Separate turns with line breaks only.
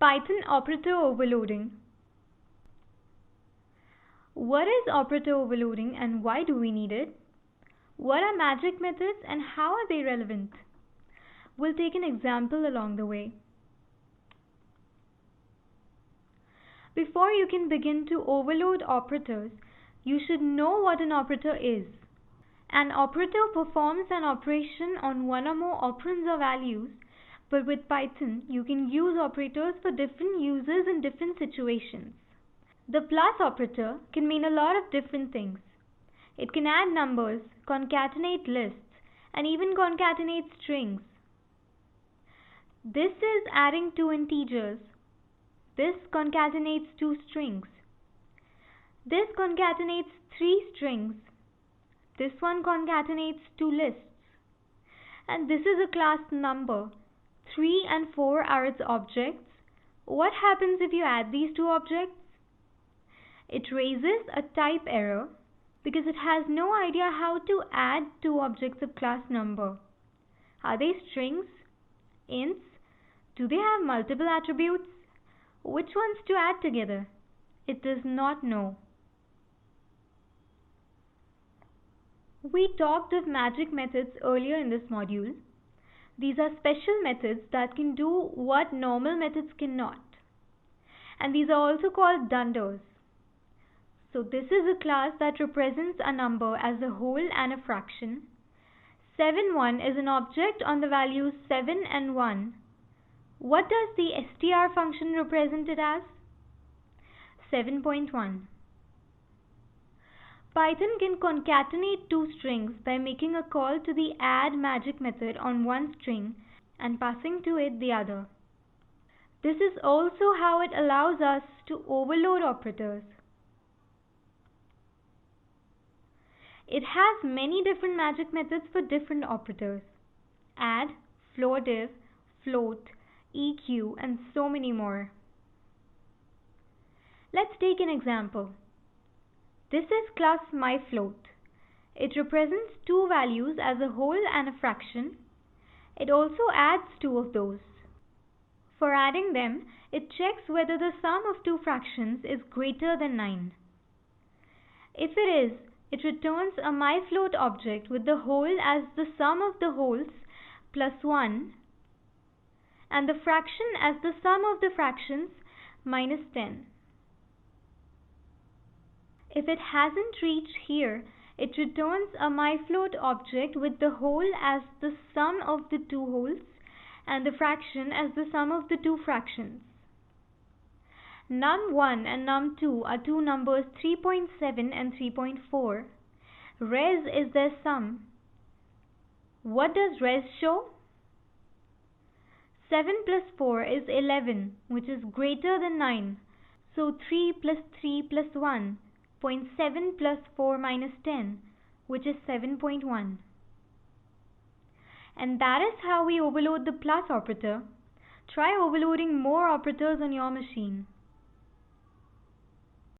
Python operator overloading. What is operator overloading and why do we need it? What are magic methods and how are they relevant? We'll take an example along the way. Before you can begin to overload operators, you should know what an operator is. An operator performs an operation on one or more operands or values, but with Python, you can use operators for different uses in different situations. The plus operator can mean a lot of different things. It can add numbers, concatenate lists, and even concatenate strings. This is adding two integers. This concatenates two strings. This concatenates three strings. This one concatenates two lists. And this is a class number. 3 and 4 are its objects. What happens if you add these two objects? It raises a type error because it has no idea how to add two objects of class number. Are they strings? Ints? Do they have multiple attributes? Which ones to add together? It does not know. We talked of magic methods earlier in this module. These are special methods that can do what normal methods cannot. And these are also called dunders. So this is a class that represents a number as a whole and a fraction. 7,1 is an object on the values 7 and 1. What does the str function represent it as? 7.1. Python can concatenate two strings by making a call to the add magic method on one string and passing to it the other. This is also how it allows us to overload operators. It has many different magic methods for different operators. Add, floordiff, float, EQ, and so many more. Let's take an example. This is class myFloat. It represents two values as a whole and a fraction. It also adds two of those. For adding them, it checks whether the sum of two fractions is greater than 9. If it is, it returns a myFloat object with the whole as the sum of the wholes plus 1 and the fraction as the sum of the fractions minus 10. If it hasn't reached here, it returns a myFloat object with the whole as the sum of the two wholes and the fraction as the sum of the two fractions. num1 and num2 are two numbers 3.7 and 3.4. Res is their sum. What does res show? 7 plus 4 is 11, which is greater than 9. So 3 plus 3 plus 1. 0.7 plus 4 minus 10, which is 7.1. And that is how we overload the plus operator. Try overloading more operators on your machine.